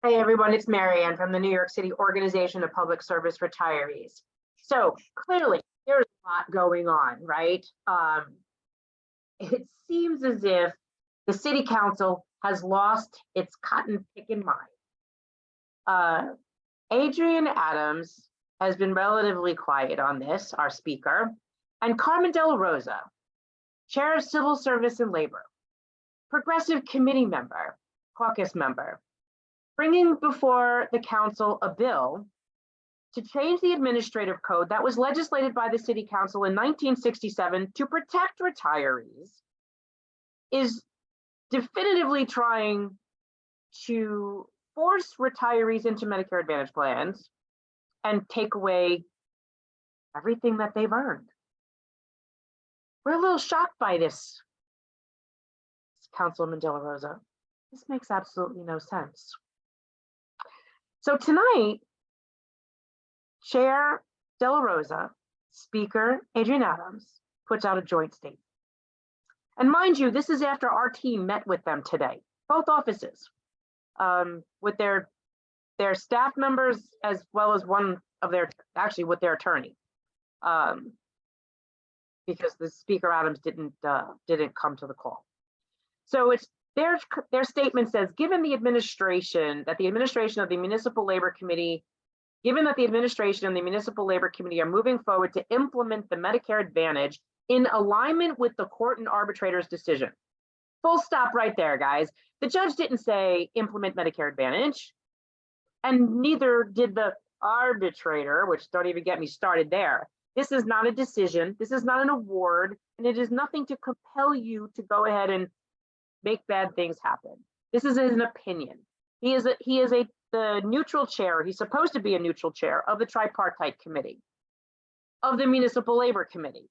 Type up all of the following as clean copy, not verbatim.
Hey everyone, it's Marianne from the New York City Organization of Public Service Retirees. So clearly there's a lot going on, right? It seems as if the city council has lost its cotton picking mind. Adrienne Adams has been relatively quiet on this, our speaker, and Carmen DeLaRosa, Chair of Civil Service and Labor, Progressive Committee member, caucus member, bringing before the council a bill to change the administrative code that was legislated by the city council in 1967 to protect retirees, is definitively trying to force retirees into Medicare Advantage plans and take away everything that they've earned. We're a little shocked by this, Councilman DeLaRosa. This makes absolutely no sense. So tonight, Chair DeLaRosa, Speaker Adrienne Adams puts out a joint statement. And mind you, this is after our team met with them today, both offices, with their staff members as well as one of their, actually with their attorney, because the Speaker Adams didn't come to the call. So it's their statement says, given the administration of the Municipal Labor Committee, given that the administration and the Municipal Labor Committee are moving forward to implement the Medicare Advantage in alignment with the court and arbitrator's decision. Full stop right there, guys. The judge didn't say implement Medicare Advantage, and neither did the arbitrator, which don't even get me started there. This is not a decision. This is not an award, and it is nothing to compel you to go ahead and make bad things happen. This is an opinion. He is the neutral chair. He's supposed to be a neutral chair of the tripartite committee, of the Municipal Labor Committee,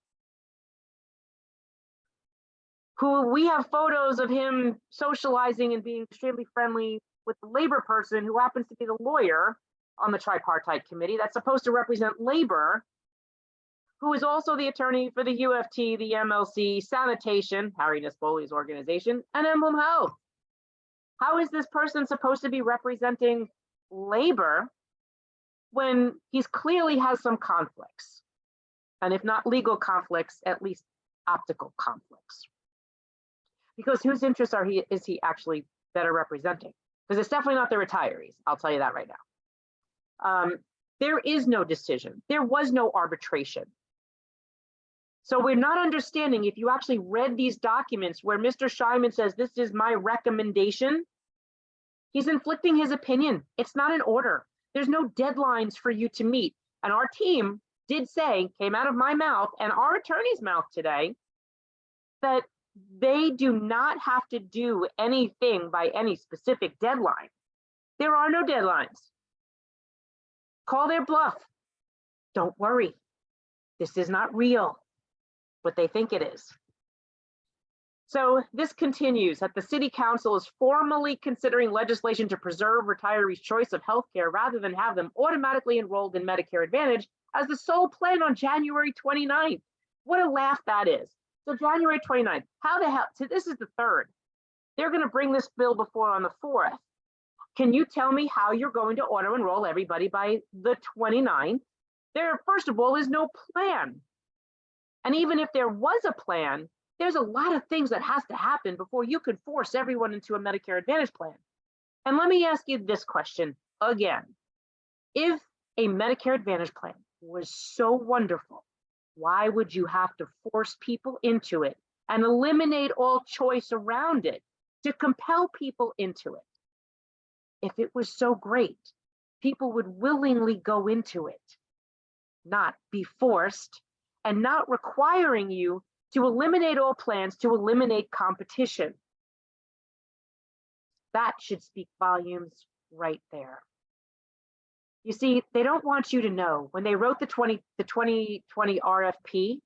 who we have photos of him socializing and being extremely friendly with the labor person who happens to be the lawyer on the tripartite committee that's supposed to represent labor, who is also the attorney for the UFT, the MLC, sanitation, Harry Nispoli's organization, and Emblem Health. How is this person supposed to be representing labor when he's clearly has some conflicts? And if not legal conflicts, at least optical conflicts. Because whose interests is he actually better representing? Because it's definitely not the retirees, I'll tell you that right now. There is no decision. There was no arbitration. So we're not understanding, if you actually read these documents where Mr. Scheinman says, this is my recommendation, he's inflicting his opinion. It's not an order. There's no deadlines for you to meet. And our team did say, came out of my mouth and our attorney's mouth today, that they do not have to do anything by any specific deadline. There are no deadlines. Call their bluff. Don't worry. This is not real, what they think it is. So this continues that the City Council is formally considering legislation to preserve retirees' choice of healthcare rather than have them automatically enrolled in Medicare Advantage as the sole plan on January 29th. What a laugh that is. So January 29th, how the hell, so this is the 3rd. They're gonna bring this bill before on the 4th. Can you tell me how you're going to auto enroll everybody by the 29th? There, first of all, is no plan. And even if there was a plan, there's a lot of things that has to happen before you could force everyone into a Medicare Advantage plan. And let me ask you this question again. If a Medicare Advantage plan was so wonderful, why would you have to force people into it and eliminate all choice around it to compel people into it? If it was so great, people would willingly go into it, not be forced, and not requiring you to eliminate all plans to eliminate competition. That should speak volumes right there. You see, they don't want you to know, when they wrote the 2020 RFP,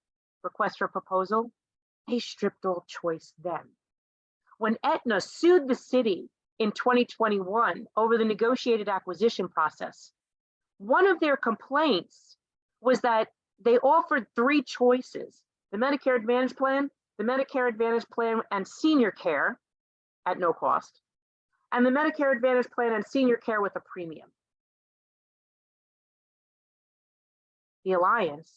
request for proposal, they stripped all choice then. When Aetna sued the city in 2021 over the negotiated acquisition process, one of their complaints was that they offered 3 choices: the Medicare Advantage plan, the Medicare Advantage plan and senior care at no cost, and the Medicare Advantage plan and senior care with a premium. The Alliance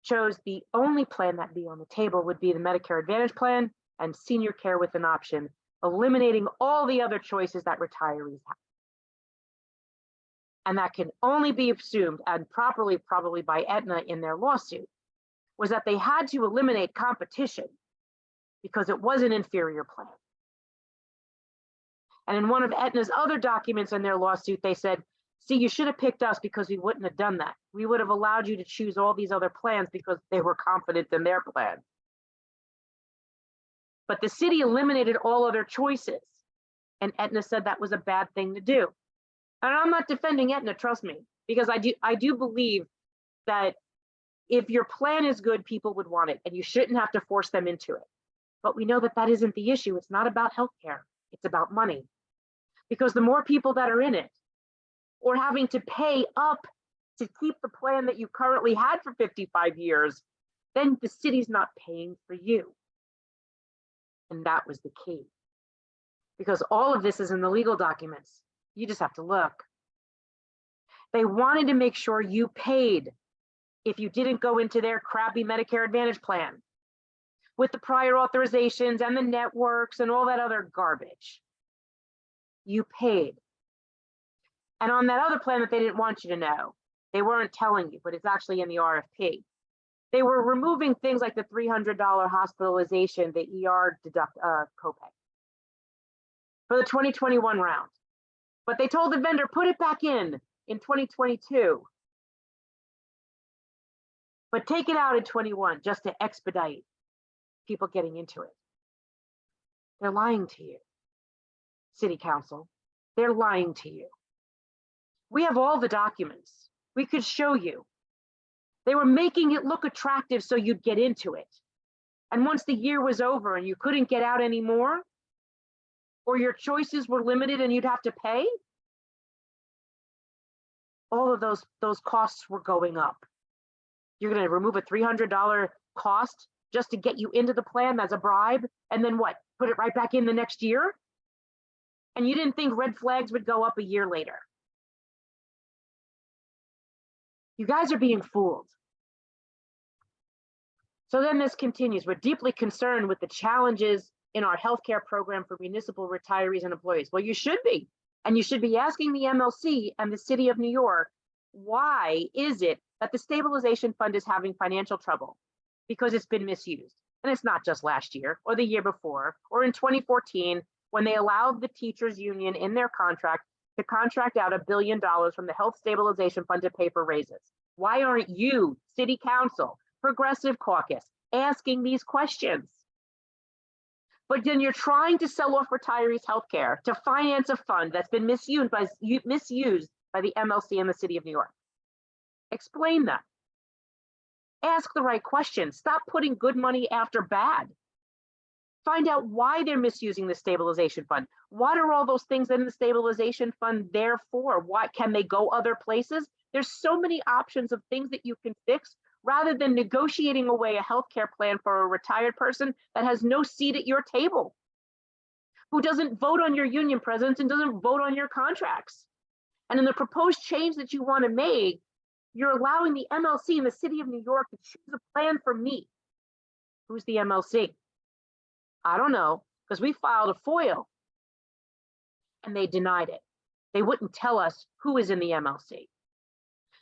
chose the only plan that'd be on the table would be the Medicare Advantage plan and senior care with an option, eliminating all the other choices that retirees have. And that can only be assumed, and properly probably by Aetna in their lawsuit, was that they had to eliminate competition because it was an inferior plan. And in one of Aetna's other documents in their lawsuit, they said, see, you should have picked us because we wouldn't have done that. We would have allowed you to choose all these other plans because they were confident in their plan. But the city eliminated all other choices. And Aetna said that was a bad thing to do. And I'm not defending Aetna, trust me, because I do believe that if your plan is good, people would want it, and you shouldn't have to force them into it. But we know that that isn't the issue. It's not about healthcare. It's about money. Because the more people that are in it, or having to pay up to keep the plan that you currently had for 55 years, then the city's not paying for you. And that was the key. Because all of this is in the legal documents. You just have to look. They wanted to make sure you paid if you didn't go into their crappy Medicare Advantage plan with the prior authorizations and the networks and all that other garbage. You paid. And on that other plan that they didn't want you to know, they weren't telling you, but it's actually in the RFP. They were removing things like the $300 hospitalization, the ER copay for the 2021 round. But they told the vendor, put it back in 2022. But take it out in 21 just to expedite people getting into it. They're lying to you, City Council. They're lying to you. We have all the documents. We could show you. They were making it look attractive so you'd get into it. And once the year was over and you couldn't get out anymore, or your choices were limited and you'd have to pay, all of those costs were going up. You're going to remove a $300 cost just to get you into the plan as a bribe, and then what? Put it right back in the next year? And you didn't think red flags would go up a year later. You guys are being fooled. So then this continues. We're deeply concerned with the challenges in our healthcare program for municipal retirees and employees. Well, you should be. And you should be asking the MLC and the City of New York, why is it that the stabilization fund is having financial trouble? Because it's been misused. And it's not just last year or the year before or in 2014 when they allowed the teachers union in their contract to contract out $1 billion from the Health Stabilization Fund to pay for raises. Why aren't you, City Council, Progressive Caucus, asking these questions? But then you're trying to sell off retirees' healthcare to finance a fund that's been misused by the MLC and the City of New York. Explain that. Ask the right questions. Stop putting good money after bad. Find out why they're misusing the stabilization fund. What are all those things in the stabilization fund there for? Why can they go other places? There's so many options of things that you can fix rather than negotiating away a healthcare plan for a retired person that has no seat at your table, who doesn't vote on your union presidents and doesn't vote on your contracts. And in the proposed change that you want to make, you're allowing the MLC in the City of New York to choose a plan for me. Who's the MLC? I don't know, because we filed a FOIL and they denied it. They wouldn't tell us who is in the MLC.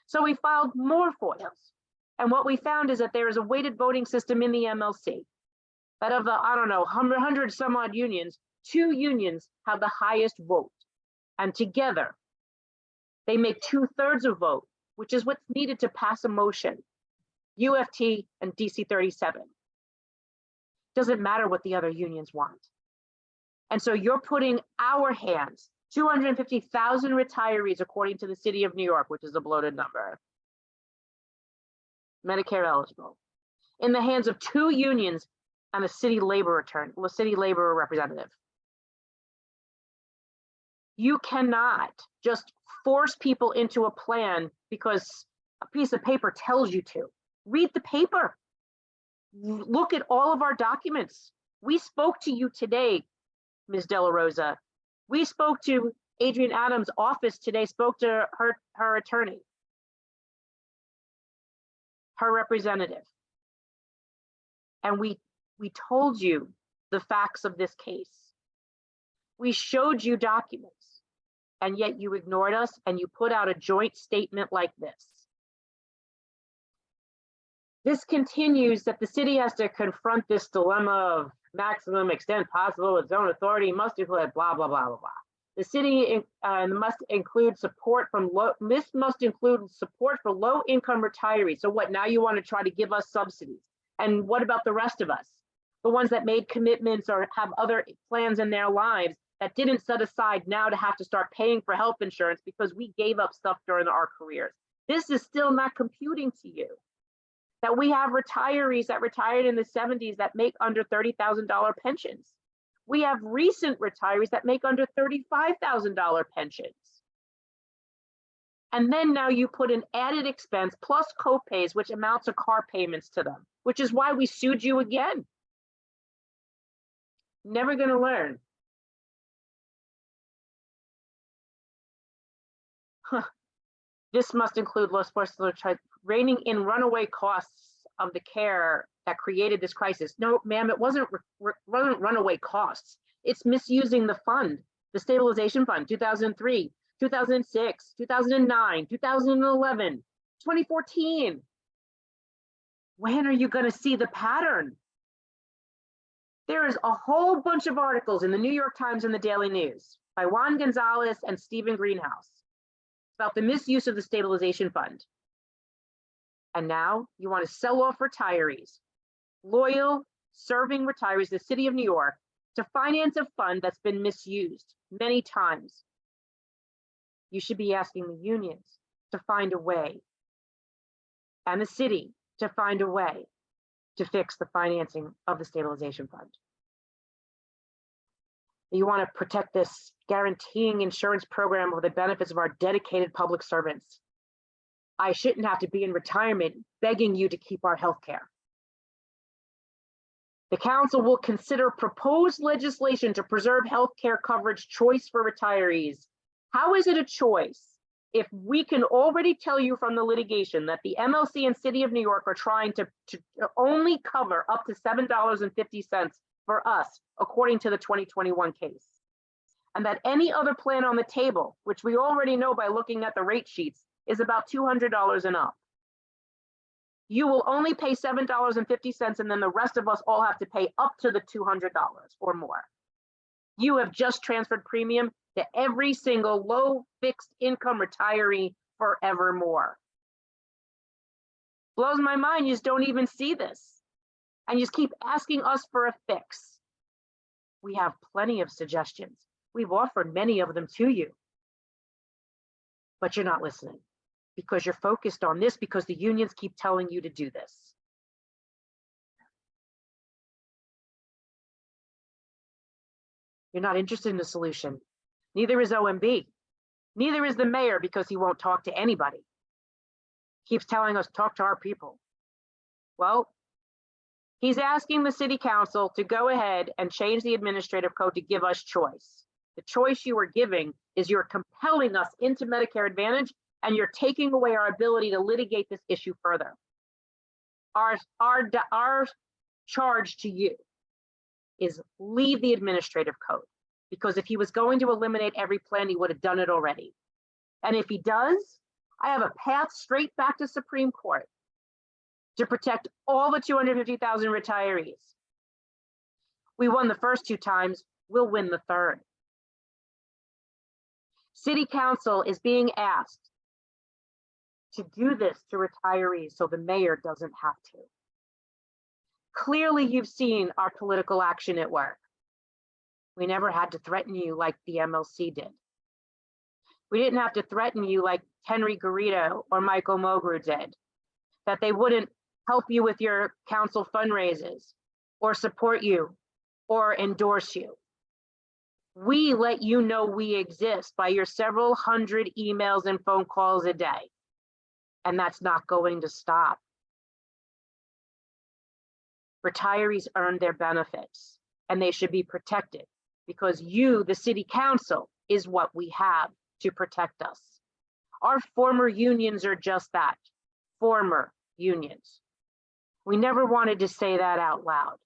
So we filed more FOILs. And what we found is that there is a weighted voting system in the MLC. That of the, 100 some odd unions, 2 unions have the highest vote. And together, they make 2/3 of vote, which is what's needed to pass a motion. UFT and DC37. Doesn't matter what the other unions want. And so you're putting our hands, 250,000 retirees, according to the City of New York, which is a bloated number, Medicare eligible, in the hands of 2 unions and a city labor representative. You cannot just force people into a plan because a piece of paper tells you to. Read the paper. Look at all of our documents. We spoke to you today, Ms. DeLaRosa, We spoke to Adrienne Adams' office today, spoke to her attorney, her representative. And we told you the facts of this case. We showed you documents, and yet you ignored us and you put out a joint statement like this. This continues that the city has to confront this dilemma of maximum extent possible with zone authority, must include blah, blah, blah, blah, blah. The city must include support for low-income retirees. So what, now you want to try to give us subsidies? And what about the rest of us? The ones that made commitments or have other plans in their lives that didn't set aside now to have to start paying for health insurance because we gave up stuff during our careers. This is still not computing to you. That we have retirees that retired in the 70s that make under $30,000 pensions. We have recent retirees that make under $35,000 pensions. And then now you put an added expense plus copays, which amounts to car payments to them, which is why we sued you again. Never going to learn. This must include low reining in runaway costs of the care that created this crisis. No, ma'am, it wasn't runaway costs. It's misusing the fund, the stabilization fund, 2003, 2006, 2009, 2011, 2014. When are you going to see the pattern? There is a whole bunch of articles in the New York Times and the Daily News by Juan Gonzalez and Stephen Greenhouse about the misuse of the stabilization fund. And now you want to sell off retirees, loyal, serving retirees, the city of New York, to finance a fund that's been misused many times. You should be asking the unions to find a way, and the city to find a way to fix the financing of the stabilization fund. You want to protect this guaranteeing insurance program for the benefits of our dedicated public servants. I shouldn't have to be in retirement begging you to keep our health care. The council will consider proposed legislation to preserve health care coverage choice for retirees. How is it a choice if we can already tell you from the litigation that the MLC and City of New York are trying to only cover up to $7.50 for us, according to the 2021 case? And that any other plan on the table, which we already know by looking at the rate sheets, is about $200 and up. You will only pay $7.50, and then the rest of us all have to pay up to the $200 or more. You have just transferred premium to every single low fixed income retiree forevermore. Blows my mind, you just don't even see this. And you just keep asking us for a fix. We have plenty of suggestions. We've offered many of them to you. But you're not listening because you're focused on this because the unions keep telling you to do this. You're not interested in the solution. Neither is OMB. Neither is the mayor because he won't talk to anybody. Keeps telling us, talk to our people. Well, he's asking the city council to go ahead and change the administrative code to give us choice. The choice you are giving is you're compelling us into Medicare Advantage and you're taking away our ability to litigate this issue further. Our charge to you is leave the administrative code, because if he was going to eliminate every plan, he would have done it already. And if he does, I have a path straight back to Supreme Court to protect all the 250,000 retirees. We won the first 2 times, we'll win the third. City Council is being asked to do this to retirees so the mayor doesn't have to. Clearly, you've seen our political action at work. We never had to threaten you like the MLC did. We didn't have to threaten you like Henry Garrido or Michael Mogru did, that they wouldn't help you with your council fundraisers or support you or endorse you. We let you know we exist by your several hundred emails and phone calls a day, and that's not going to stop. Retirees earn their benefits and they should be protected. because you, the city council, is what we have to protect us. Our former unions are just that, former unions. We never wanted to say that out loud,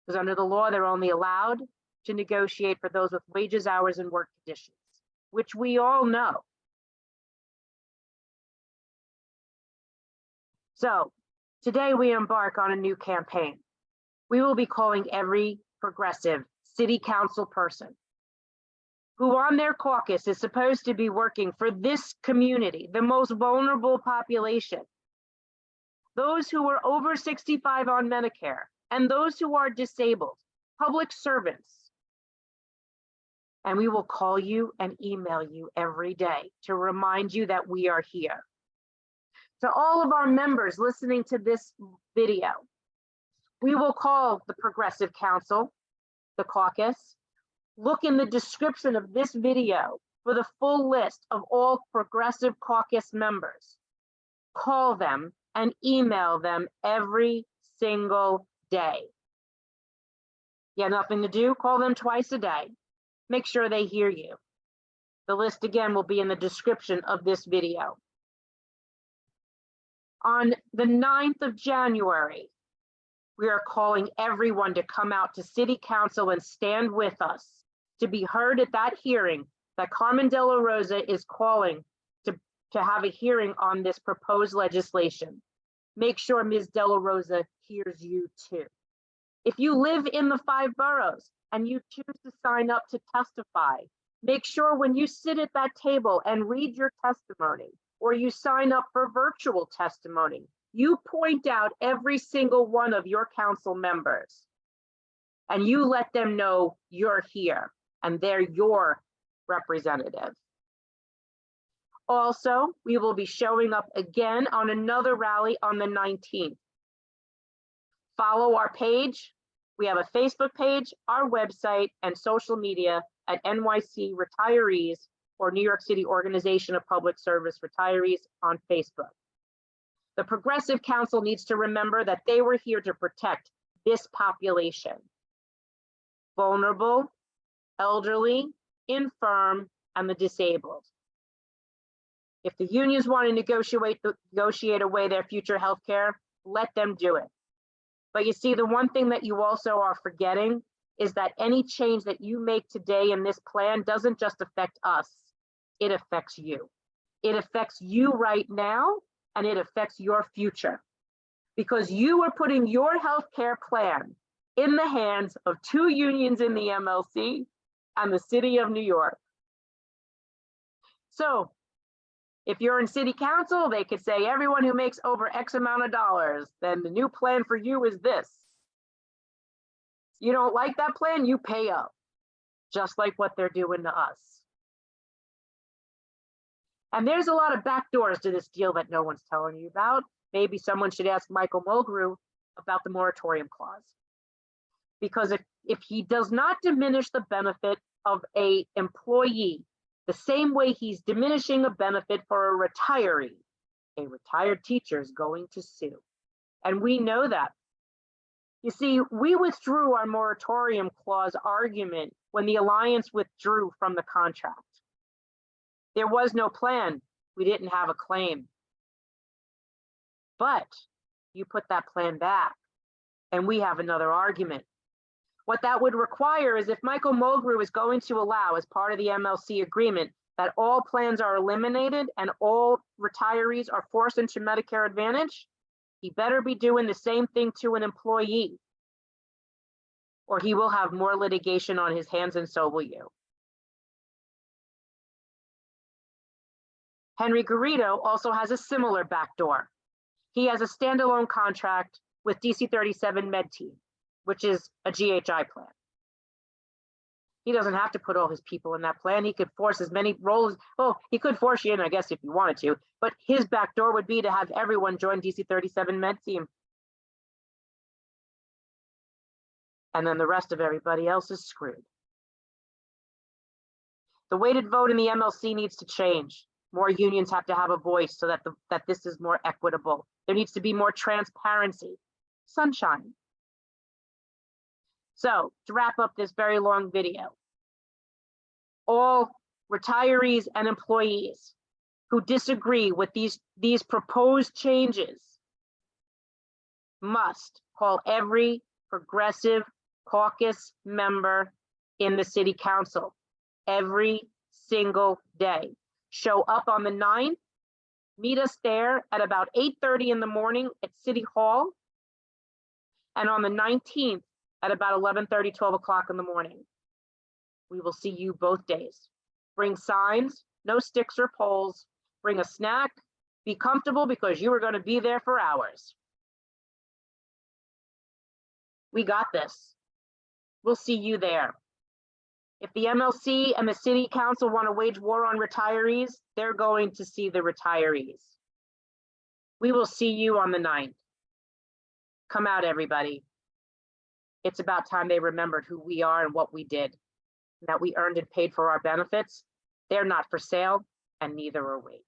because under the law, they're only allowed to negotiate for those with wages, hours, and work conditions, which we all know. So today we embark on a new campaign. We will be calling every progressive city council person who on their caucus is supposed to be working for this community, the most vulnerable population, those who are over 65 on Medicare, and those who are disabled, public servants. And we will call you and email you every day to remind you that we are here. To all of our members listening to this video, we will call the Progressive Council, the caucus. Look in the description of this video for the full list of all Progressive Caucus members. Call them and email them every single day. You have nothing to do? Call them twice a day. Make sure they hear you. The list again will be in the description of this video. On the 9th of January, we are calling everyone to come out to City Council and stand with us to be heard at that hearing that Carmen DeLaRosa is calling to have a hearing on this proposed legislation. Make sure Ms. DeLaRosa hears you too. If you live in the 5 boroughs and you choose to sign up to testify, make sure when you sit at that table and read your testimony, or you sign up for virtual testimony, you point out every single one of your council members and you let them know you're here and they're your representative. Also, we will be showing up again on another rally on the 19th. Follow our page. We have a Facebook page, our website, and social media at NYC Retirees or New York City Organization of Public Service Retirees on Facebook. The Progressive Council needs to remember that they were here to protect this population: vulnerable, elderly, infirm, and the disabled. If the unions want to negotiate away their future health care, let them do it. But you see, the one thing that you also are forgetting is that any change that you make today in this plan doesn't just affect us, it affects you. It affects you right now, and it affects your future, because you are putting your health care plan in the hands of 2 unions in the MLC and the City of New York. So if you're in City Council, they could say everyone who makes over X amount of dollars, then the new plan for you is this. You don't like that plan, you pay up, just like what they're doing to us. And there's a lot of back doors to this deal that no one's telling you about. Maybe someone should ask Michael Mulgrew about the moratorium clause. Because if he does not diminish the benefit of an employee the same way he's diminishing a benefit for a retiree, a retired teacher is going to sue. And we know that. You see, we withdrew our moratorium clause argument when the Alliance withdrew from the contract. There was no plan. We didn't have a claim. But you put that plan back, and we have another argument. What that would require is if Michael Mulgrew is going to allow, as part of the MLC agreement, that all plans are eliminated and all retirees are forced into Medicare Advantage, he better be doing the same thing to an employee, or he will have more litigation on his hands, and so will you. Henry Garrido also has a similar backdoor. He has a standalone contract with DC37 MedTeam, which is a GHI plan. He doesn't have to put all his people in that plan. He could force as many roles. Well, he could force you in, I guess, if you wanted to, but his backdoor would be to have everyone join DC37 MedTeam. And then the rest of everybody else is screwed. The weighted vote in the MLC needs to change. More unions have to have a voice so that this is more equitable. There needs to be more transparency. Sunshine. So to wrap up this very long video, all retirees and employees who disagree with these proposed changes must call every progressive caucus member in the city council every single day. Show up on the 9th, meet us there at about 8:30 in the morning at City Hall, and on the 19th at about 11:30, 12 o'clock in the morning. We will see you both days. Bring signs, no sticks or poles, bring a snack, be comfortable because you are going to be there for hours. We got this. We'll see you there. If the MLC and the city council want to wage war on retirees, they're going to see the retirees. We will see you on the 9th. Come out, everybody. It's about time they remembered who we are and what we did, and that we earned and paid for our benefits. They're not for sale, and neither are we.